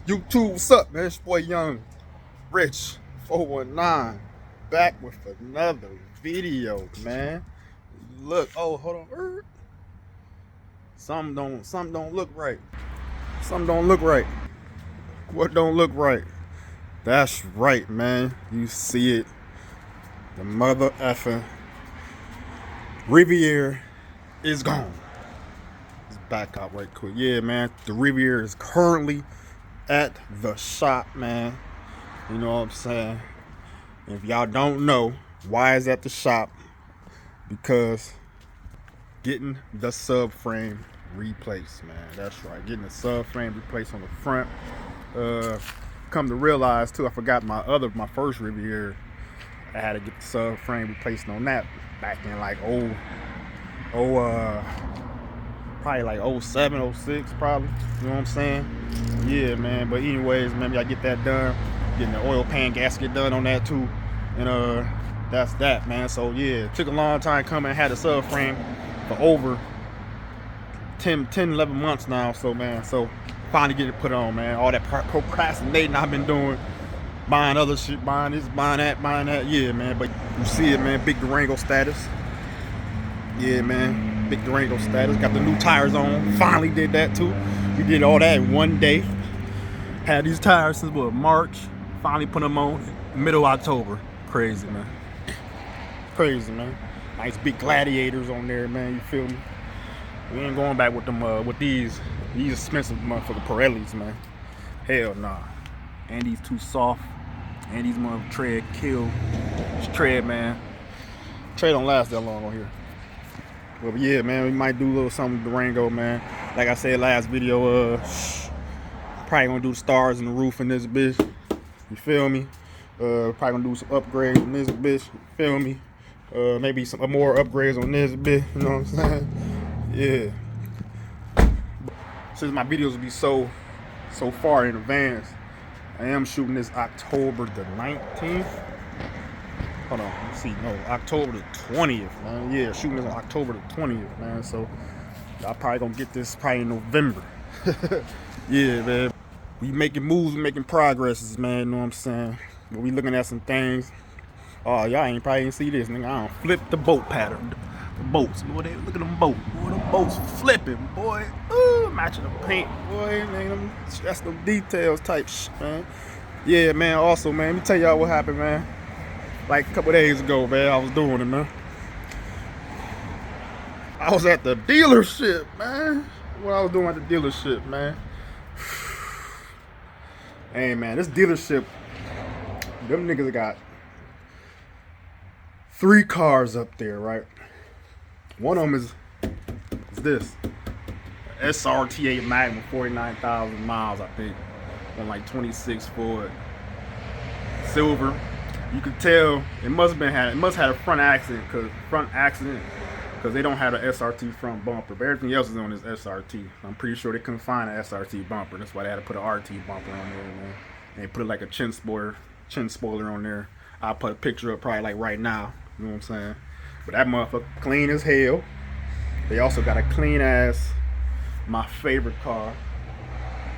YouTube, what's up, man? It's your boy Young Rich 419 back with another video, man. Look, oh, hold on. Something don't look right. Something don't look right. What don't look right? That's right, man. You see it. The mother effing Riviera is gone. Let's back up right quick. Yeah, man. The Riviera is currently at the shop, man. You know what I'm saying? If y'all don't know why is at the shop, because getting the subframe replaced, man. That's right, getting the subframe replaced on the front. Come to realize too, I forgot my first Riviera. I had to get the subframe replaced on that back in like probably like 07, 06 probably. You know what I'm saying? Yeah, man. But anyways, man, I get that done. Getting the oil pan gasket done on that too. And that's that, man. So yeah, it took a long time coming. I had a subframe for over 10, 11 months now. So man, so finally get it put on, man. All that procrastinating I've been doing, buying other shit, buying this, buying that. Yeah, man. But you see it, man. Big Durango status. Yeah, man. Big Durango status. Got the new tires on. Finally did that too. We did all that in one day. Had these tires since what, March. Finally put them on middle October. Crazy, man. Crazy, man. Nice big gladiators on there, man. You feel me? We ain't going back with them with these expensive motherfucking Pirellis, man. Hell nah. And these too soft. And these motherfuckers tread kill. This tread, man. Tread don't last that long on here. But yeah, man, we might do a little something with Durango, man. Like I said last video, probably gonna do the stars and the roof in this bitch. You feel me? Probably gonna do some upgrades on this bitch. You feel me? Maybe some more upgrades on this bitch. You know what I'm saying? Yeah. Since my videos will be so far in advance, I am shooting this October the 19th. Hold on, let's see. No, October the 20th, man. Yeah, shooting this on October the 20th, man. So y'all probably gonna get this probably in November. Yeah, man. We making moves, we making progresses, man. You know what I'm saying? But we looking at some things. Oh, y'all probably ain't see this, nigga. I don't flip the boat pattern. The boats, boy. Look at them boats. Boy, them boats flipping, boy. Ooh, matching the paint, boy. Man, that's them details type shit, man. Yeah, man. Also, man, let me tell y'all what happened, man. Like a couple days ago, man, I was doing it, man. I was at the dealership, man. What I was doing at the dealership, man. Hey, man, this dealership, them niggas got 3 cars up there, right? One of them is this SRT8 Magnum, 49,000 miles, I think, on like 26 Ford, silver. You could tell it must have had a front accident because they don't have an SRT front bumper, but everything else is on this SRT. I'm pretty sure they couldn't find an SRT bumper. That's why they had to put an RT bumper on there, man. And they put like a chin spoiler on there. I'll put a picture up probably like right now. You know what I'm saying? But that motherfucker clean as hell. They also got a clean ass, my favorite car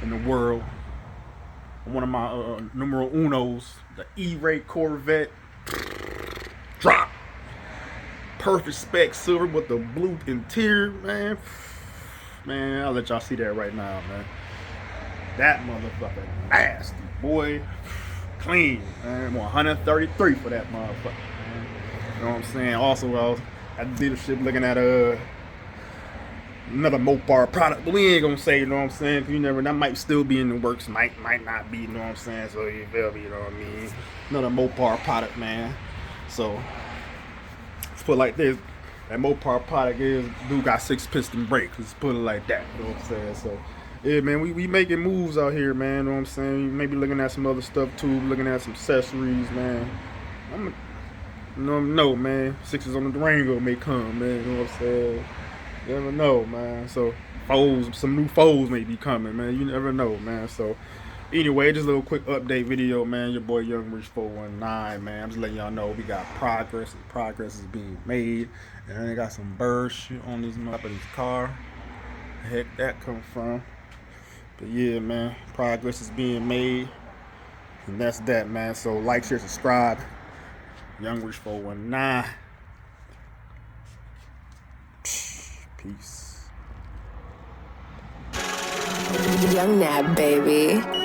in the world. One of my numero unos, the E-Ray Corvette. Drop. Perfect spec silver with the blue interior, man. Man, I'll let y'all see that right now, man. That motherfucker nasty, boy. Clean, man. 133 for that motherfucker, man. You know what I'm saying? Also, I was at the dealership looking at another Mopar product, but we ain't gonna say, you know what I'm saying? You never, that might still be in the works, might not be, you know what I'm saying? So you feel me, you know what I mean? Another Mopar product, man. So let's put it like this: that Mopar product is dude got 6-piston brakes. Let's put it like that, you know what I'm saying? So yeah, man, we making moves out here, man. You know what I'm saying? Maybe looking at some other stuff too, looking at some accessories, man. No, man. 6s on the Durango may come, man. You know what I'm saying? You never know, man. So some new foes may be coming, man. You never know, man. So anyway, just a little quick update video, man. Your boy Young Rich 419, man. I'm just letting y'all know we got progress. Progress is being made. And I got some bird shit on this map of this car. The heck that come from? But yeah, man, progress is being made. And that's that, man. So like, share, subscribe. Young Rich 419. Peace. Young Nab, baby.